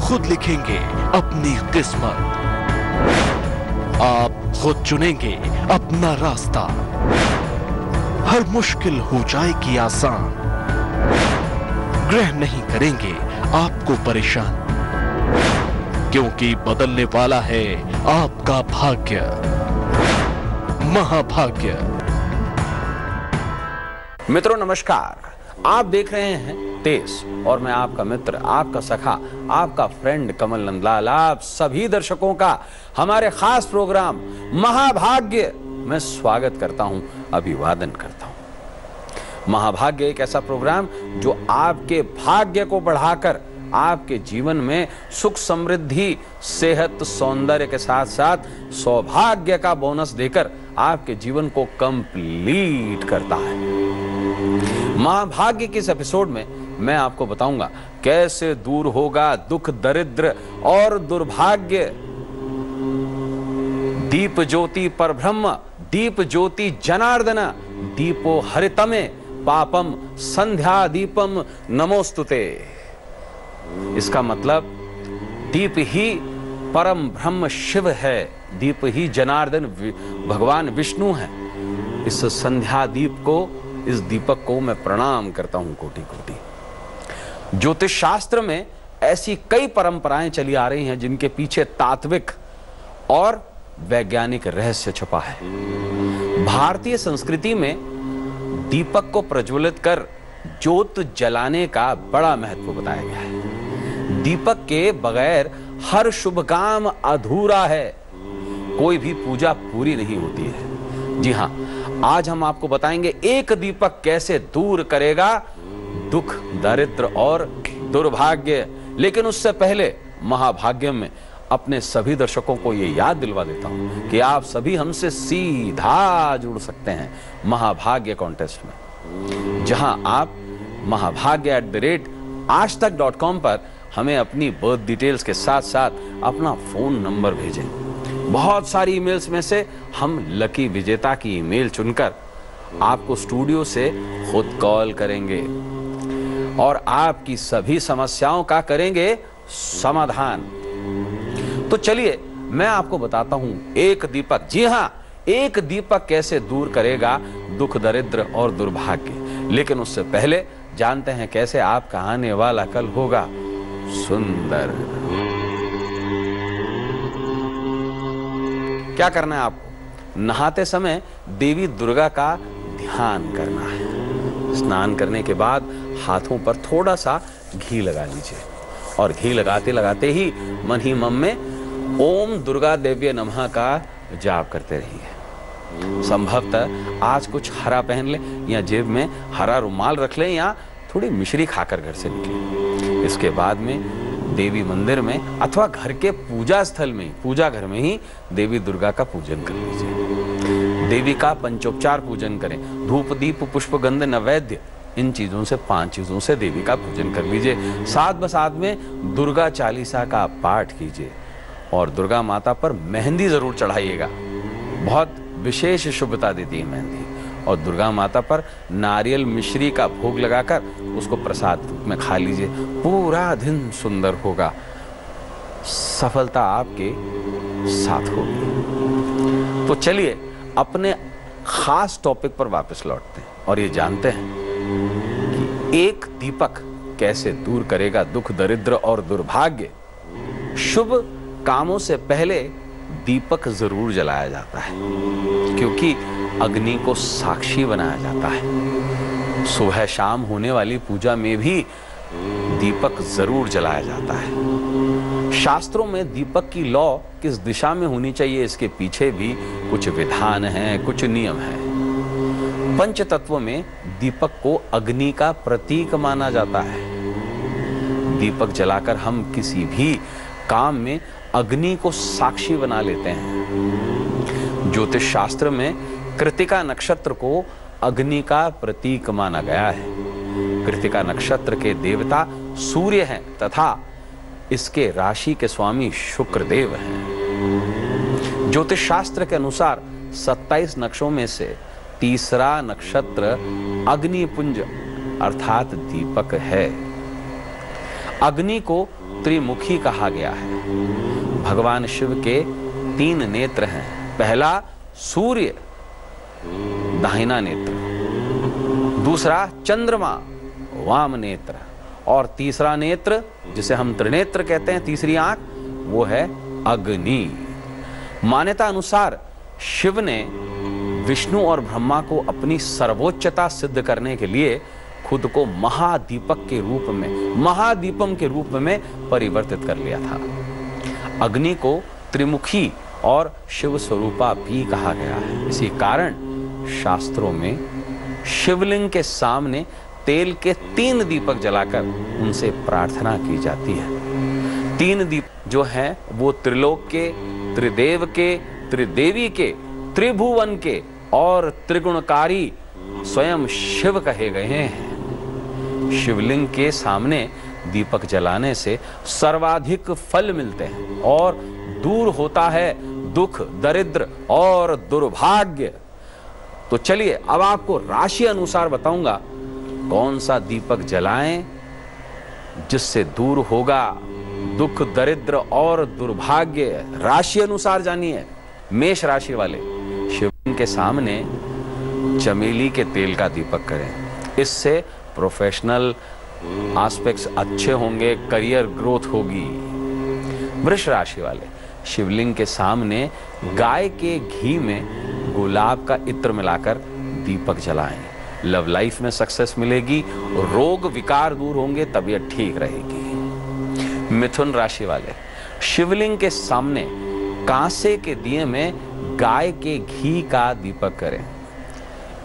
खुद लिखेंगे अपनी किस्मत, आप खुद चुनेंगे अपना रास्ता। हर मुश्किल हो जाएगी आसान, ग्रह नहीं करेंगे आपको परेशान, क्योंकि बदलने वाला है आपका भाग्य, महाभाग्य। मित्रों नमस्कार, आप देख रहे हैं तेज और मैं आपका मित्र, आपका सखा, आपका फ्रेंड कमल नंदलाल, आप सभी दर्शकों का हमारे खास प्रोग्राम महाभाग्य में स्वागत करता हूं, अभिवादन करता हूं। महाभाग्य एक ऐसा प्रोग्राम जो आपके भाग्य को बढ़ाकर आपके जीवन में सुख समृद्धि, सेहत, सौंदर्य के साथ साथ सौभाग्य का बोनस देकर आपके जीवन को कंप्लीट करता है। महाभाग्य के इस एपिसोड में मैं आपको बताऊंगा कैसे दूर होगा दुख, दरिद्र और दुर्भाग्य। दीप ज्योति परब्रह्म, दीप ज्योति जनार्दन, दीपो हरितमे पापम संध्या दीपम नमोस्तुते। इसका मतलब दीप ही परम ब्रह्म शिव है, दीप ही जनार्दन भगवान विष्णु है। इस संध्या दीप को, इस दीपक को मैं प्रणाम करता हूं कोटि कोटि। ज्योतिष शास्त्र में ऐसी कई परंपराएं चली आ रही हैं जिनके पीछे तात्विक और वैज्ञानिक रहस्य छुपा है। भारतीय संस्कृति में दीपक को प्रज्वलित कर ज्योत जलाने का बड़ा महत्व बताया गया है। दीपक के बगैर हर शुभ काम अधूरा है, कोई भी पूजा पूरी नहीं होती है। जी हां, आज हम आपको बताएंगे एक दीपक कैसे दूर करेगा दुख, दरिद्र और दुर्भाग्य। लेकिन उससे पहले महाभाग्य में अपने सभी दर्शकों को यह याद दिलवा देता हूं कि आप सभी हमसे सीधा जुड़ सकते हैं महाभाग्य कॉन्टेस्ट में, जहां आप mahabhagya@aajtak.com पर हमें अपनी बर्थ डिटेल्स के साथ साथ अपना फोन नंबर भेजें। बहुत सारी ईमेल्स में से हम लकी विजेता की ईमेल चुनकर आपको स्टूडियो से खुद कॉल करेंगे और आपकी सभी समस्याओं का करेंगे समाधान। तो चलिए मैं आपको बताता हूं एक दीपक, जी हां, एक दीपक कैसे दूर करेगा दुख, दरिद्र और दुर्भाग्य। लेकिन उससे पहले जानते हैं कैसे आपका आने वाला कल होगा सुंदर। क्या करना है आपको? नहाते समय देवी दुर्गा का ध्यान करना है। स्नान करने के बाद हाथों पर थोड़ा सा घी लगा लीजिए और घी लगाते लगाते ही मन ही मन में ओम दुर्गा देव्य नमः का जाप करते रहिए। संभवतः आज कुछ हरा पहन ले या जेब में हरा रुमाल रख ले या थोड़ी मिश्री खाकर घर से निकले। इसके बाद में देवी मंदिर में अथवा घर के पूजा स्थल में, पूजा घर में ही देवी दुर्गा का पूजन कर लीजिए। देवी का पंचोपचार पूजन करें। धूप, दीप, पुष्प, गंध, नैवेद्य, इन चीजों से, 5 चीजों से देवी का पूजन कर लीजिए। साथ बसाथ में दुर्गा चालीसा का पाठ कीजिए और दुर्गा माता पर मेहंदी जरूर चढ़ाइएगा। बहुत विशेष शुभता देती है मेहंदी। और दुर्गा माता पर नारियल मिश्री का भोग लगाकर उसको प्रसाद रूप में खा लीजिए। पूरा दिन सुंदर होगा, सफलता आपके साथ होगी। तो चलिए अपने खास टॉपिक पर वापस लौटते हैं और ये जानते हैं कि एक दीपक कैसे दूर करेगा दुख, दरिद्र और दुर्भाग्य। शुभ कामों से पहले दीपक जरूर जलाया जाता है, क्योंकि अग्नि को साक्षी बनाया जाता है। सुबह शाम होने वाली पूजा में भी दीपक जरूर जलाया जाता है। शास्त्रों में दीपक की लौ किस दिशा में होनी चाहिए, इसके पीछे भी कुछ विधान हैं, कुछ नियम हैं। पंच तत्व में दीपक को अग्नि का प्रतीक माना जाता है। दीपक जलाकर हम किसी भी काम में अग्नि को साक्षी बना लेते हैं। ज्योतिष शास्त्र में कृतिका नक्षत्र को अग्नि का प्रतीक माना गया है। कृतिका नक्षत्र के देवता सूर्य हैं तथा इसके राशि के स्वामी शुक्रदेव हैं। ज्योतिष शास्त्र के अनुसार 27 नक्षत्रों में से तीसरा नक्षत्र अग्निपुंज अर्थात दीपक है। अग्नि को त्रिमुखी कहा गया है। भगवान शिव के 3 नेत्र हैं। पहला सूर्य, दाहिना नेत्र, दूसरा चंद्रमा, वाम नेत्र, और तीसरा नेत्र जिसे हम त्रिनेत्र कहते हैं, तीसरी आंख, वो है अग्नि। मान्यता अनुसार शिव ने विष्णु और ब्रह्मा को अपनी सर्वोच्चता सिद्ध करने के लिए खुद को महादीपक के रूप में, महादीपम के रूप में परिवर्तित कर लिया था। अग्नि को त्रिमुखी और शिव स्वरूपा भी कहा गया है। इसी कारण शास्त्रों में शिवलिंग के सामने तेल के 3 दीपक जलाकर उनसे प्रार्थना की जाती है। 3 दीप जो हैं वो त्रिलोक के, त्रिदेव के, त्रिदेवी के, त्रिभुवन के और त्रिगुणकारी स्वयं शिव कहे गए हैं। शिवलिंग के सामने दीपक जलाने से सर्वाधिक फल मिलते हैं और दूर होता है दुख, दरिद्र और दुर्भाग्य। तो चलिए अब आपको राशि अनुसार बताऊंगा कौन सा दीपक जलाएं जिससे दूर होगा दुख, दरिद्र और दुर्भाग्य। राशि अनुसार जानिए। मेष राशि वाले शिवलिंग के सामने चमेली के तेल का दीपक करें। इससे प्रोफेशनल एस्पेक्ट्स अच्छे होंगे, करियर ग्रोथ होगी। वृष राशि वाले शिवलिंग के सामने गाय के घी में गुलाब का इत्र मिलाकर दीपक जलाएं। लव लाइफ में सक्सेस मिलेगी, रोग विकार दूर होंगे, तबीयत ठीक रहेगी। मिथुन राशि वाले शिवलिंग के सामने कांसे के दिए में गाय के घी का दीपक करें।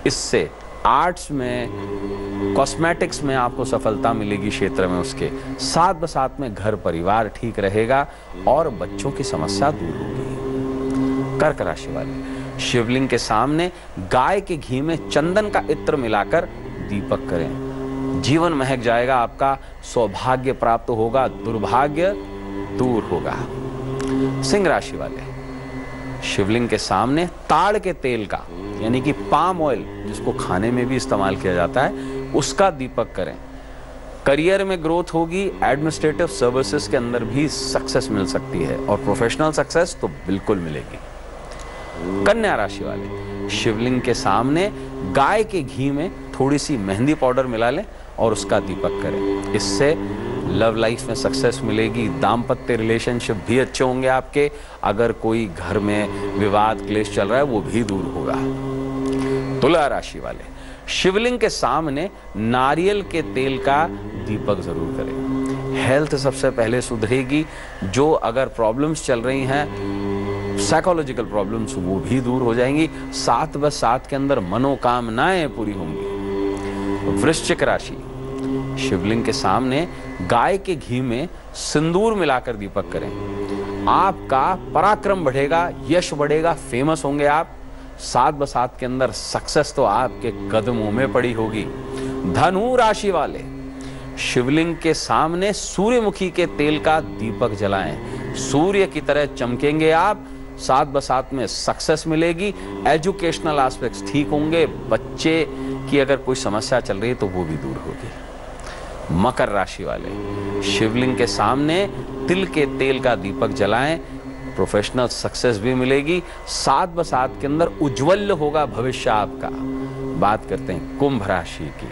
इससे आर्ट्स में, कॉस्मेटिक्स में आपको सफलता मिलेगी क्षेत्र में उसके, साथ बसाथ में घर परिवार ठीक रहेगा और बच्चों की समस्या दूर होगी। कर्क राशि वाले शिवलिंग के सामने गाय के घी में चंदन का इत्र मिलाकर दीपक करें। जीवन महक जाएगा आपका, सौभाग्य प्राप्त होगा, दुर्भाग्य दूर होगा। सिंह राशि वाले शिवलिंग के सामने ताड़ के तेल का, यानी कि पाम ऑयल, जिसको खाने में भी इस्तेमाल किया जाता है, उसका दीपक करें। करियर में ग्रोथ होगी, एडमिनिस्ट्रेटिव सर्विसेज के अंदर भी सक्सेस मिल सकती है और प्रोफेशनल सक्सेस तो बिल्कुल मिलेगी। कन्या राशि वाले शिवलिंग के सामने गाय के घी में थोड़ी सी मेहंदी पाउडर मिला लें और उसका दीपक करें। इससे लव लाइफ में सक्सेस मिलेगी, दाम्पत्य रिलेशनशिप भी अच्छे होंगे आपके। अगर कोई घर में विवाद क्लेश चल रहा है वो भी दूर होगा। तुला राशि वाले शिवलिंग के सामने नारियल के तेल का दीपक जरूर करें। हेल्थ सबसे पहले सुधरेगी। जो अगर प्रॉब्लम्स चल रही हैं, साइकोलॉजिकल प्रॉब्लम्स, वो भी दूर हो जाएंगी। 7/7 के अंदर मनोकामनाएं पूरी होंगी। वृश्चिक राशि शिवलिंग के सामने गाय के घी में सिंदूर मिलाकर दीपक करें। आपका पराक्रम बढ़ेगा, यश बढ़ेगा, फेमस होंगे आप। 7/7 के अंदर सक्सेस तो आपके कदमों में पड़ी होगी। धनु राशि वाले शिवलिंग के सामने सूर्यमुखी के तेल का दीपक जलाएं। सूर्य की तरह चमकेंगे आप। 7/7 में सक्सेस मिलेगी। एजुकेशनल एस्पेक्ट्स ठीक होंगे। बच्चे की अगर कोई समस्या चल रही है तो वो भी दूर होगी। मकर राशि वाले शिवलिंग के सामने तिल के तेल का दीपक जलाएं। प्रोफेशनल सक्सेस भी मिलेगी। 7/7 के अंदर उज्जवल होगा भविष्य आपका। बात करते हैं कुंभ राशि की।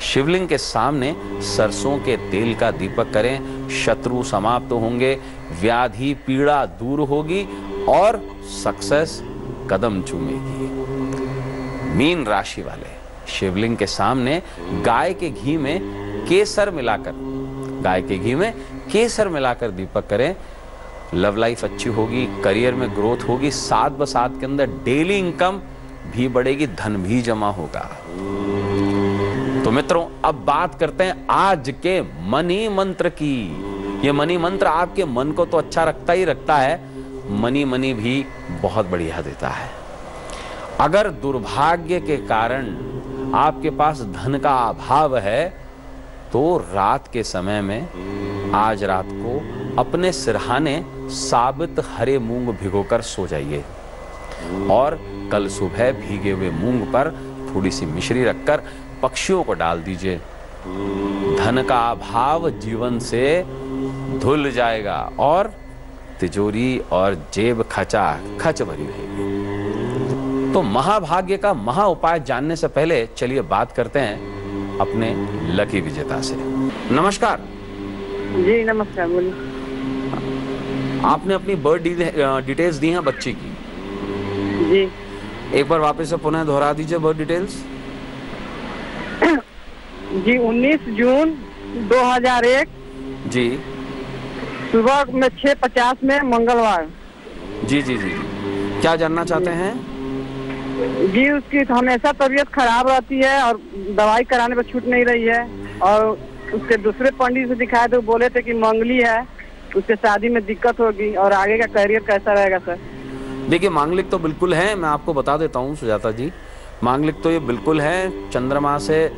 शिवलिंग के सामने सरसों के तेल का दीपक करें। शत्रु समाप्त होंगे, व्याधि पीड़ा दूर होगी और सक्सेस कदम चूमेगी। मीन राशि वाले शिवलिंग के सामने गाय के घी में केसर मिलाकर दीपक करें। लव लाइफ अच्छी होगी, करियर में ग्रोथ होगी। 7/7 के अंदर डेली इनकम भी बढ़ेगी, धन भी जमा होगा। तो मित्रों, अब बात करते हैं आज के मनी मंत्र की। ये मनी मंत्र आपके मन को तो अच्छा रखता ही रखता है, मनी भी बहुत बढ़िया देता है। अगर दुर्भाग्य के कारण आपके पास धन का अभाव है तो रात के समय में, आज रात को अपने सिरहाने साबित हरे मूंग भिगोकर सो जाइए और कल सुबह भीगे हुए मूंग पर थोड़ी सी मिश्री रखकर पक्षियों को डाल दीजिए। धन का अभाव जीवन से धुल जाएगा और तिजोरी और जेब खचा खच भरी रहेगी। तो महाभाग्य का महा उपाय जानने से पहले चलिए बात करते हैं अपने लकी विजेता से। नमस्कार जी। नमस्कार, बोलिए। आपने अपनी बर्थ डिटेल्स दी हैं बच्ची की जी। एक बार वापस से पुनः दोहरा दीजिए बर्थ डिटेल्स। जी 19 जून 2001 जी सुबह में 6:50 में मंगलवार। जी जी जी क्या जानना चाहते हैं? जी उसकी हमेशा तबीयत खराब रहती है और दवाई कराने पर छूट नहीं रही है, और उसके दूसरे पंडित से दिखाए तो बोले थे कि मंगली है, उसके शादी में दिक्कत होगी और आगे का करियर कैसा रहेगा सर? देखिए मांगलिक तो बिल्कुल है, मैं आपको बता देता हूँ सुजाता जी, मांगलिक तो ये बिल्कुल है। चंद्रमा से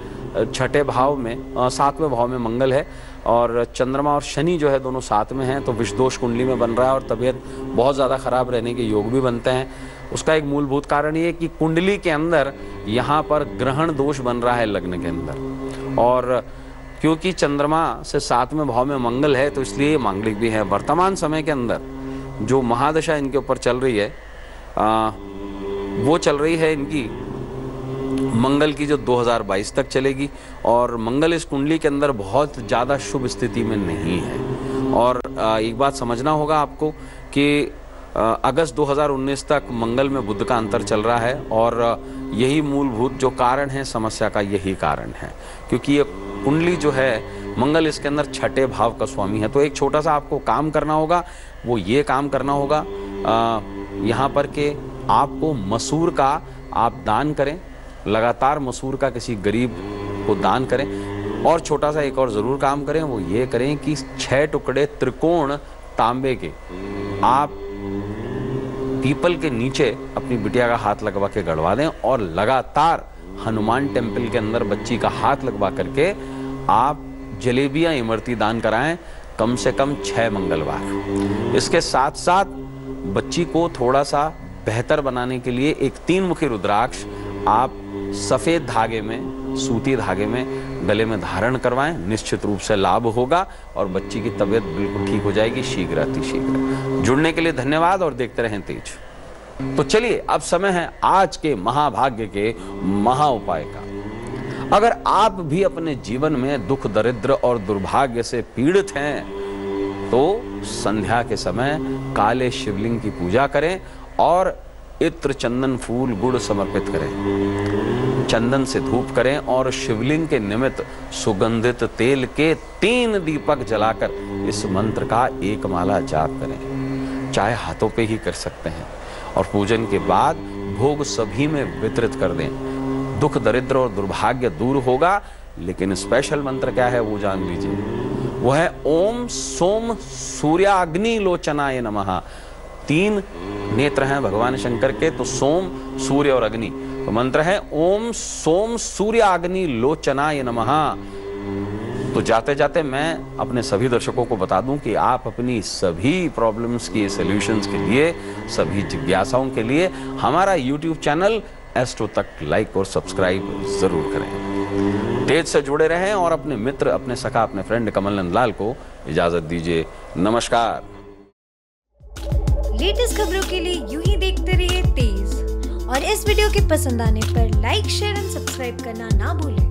छठे भाव में 7वें भाव में मंगल है और चंद्रमा और शनि जो है दोनों साथ में हैं, तो विषदोष कुंडली में बन रहा है और तबीयत बहुत ज़्यादा खराब रहने के योग भी बनते हैं। उसका एक मूलभूत कारण ये है कि कुंडली के अंदर यहाँ पर ग्रहण दोष बन रहा है लग्न के अंदर, और क्योंकि चंद्रमा से 7वें भाव में मंगल है तो इसलिए मांगलिक भी है। वर्तमान समय के अंदर जो महादशा इनके ऊपर चल रही है वो चल रही है इनकी मंगल की, जो 2022 तक चलेगी, और मंगल इस कुंडली के अंदर बहुत ज़्यादा शुभ स्थिति में नहीं है। और एक बात समझना होगा आपको कि अगस्त 2019 तक मंगल में बुध का अंतर चल रहा है, और यही मूलभूत जो कारण है समस्या का यही कारण है, क्योंकि ये कुंडली जो है मंगल इसके अंदर छठे भाव का स्वामी है। तो एक छोटा सा आपको काम करना होगा, वो ये काम करना होगा यहाँ पर कि आपको मसूर का आप दान करें, लगातार मसूर का किसी गरीब को दान करें, और छोटा सा एक और ज़रूर काम करें, वो ये करें कि 6 टुकड़े त्रिकोण तांबे के आप पीपल के नीचे अपनी बिटिया का हाथ लगवा के गड़वा दें, और लगातार हनुमान टेम्पल के अंदर बच्ची का हाथ लगवा करके आप जलेबियां इमरती दान कराएं, कम से कम 6 मंगलवार। इसके साथ साथ बच्ची को थोड़ा सा बेहतर बनाने के लिए एक 3 मुखी रुद्राक्ष आप सफ़ेद धागे में, सूती धागे में गले में धारण करवाएं, निश्चित रूप से लाभ होगा और बच्ची की तबीयत बिल्कुल ठीक हो जाएगी शीघ्र अतिशीघ्र। जुड़ने के लिए धन्यवाद और देखते रहें तेज। तो चलिए अब समय है आज के महाभाग्य के महा उपाय का। अगर आप भी अपने जीवन में दुख, दरिद्र और दुर्भाग्य से पीड़ित हैं तो संध्या के समय काले शिवलिंग की पूजा करें और इत्र, चंदन, फूल, गुड़ समर्पित करें, चंदन से धूप करें और शिवलिंग के निमित्त सुगंधित तेल के 3 दीपक जलाकर इस मंत्र का 1 माला जाप करें। चाहे हाथों पे ही कर सकते हैं, और पूजन के बाद भोग सभी में वितरित कर दें। दुख, दरिद्र और दुर्भाग्य दूर होगा। लेकिन स्पेशल मंत्र क्या है वो जान लीजिए, वो है ओम सोम सूर्याग्नि लोचनाय नमः। 3 नेत्र हैं भगवान शंकर के, तो सोम, सूर्य और अग्नि, तो मंत्र है ओम सोम सूर्याग्नि लोचनाय नमः। तो जाते जाते मैं अपने सभी दर्शकों को बता दूं कि आप अपनी सभी प्रॉब्लम्स की सॉल्यूशंस के लिए, सभी जिज्ञासाओं के लिए हमारा YouTube चैनल एस्ट्रो तक लाइक और सब्सक्राइब जरूर करें। तेज से जुड़े रहें और अपने मित्र, अपने सखा, अपने फ्रेंड कमल नंद लाल को इजाजत दीजिए। नमस्कार। लेटेस्ट खबरों के लिए यूं ही देखते रहिए तेज, और इस वीडियो के पसंद आने पर लाइक, शेयर एंड सब्सक्राइब करना ना भूलें।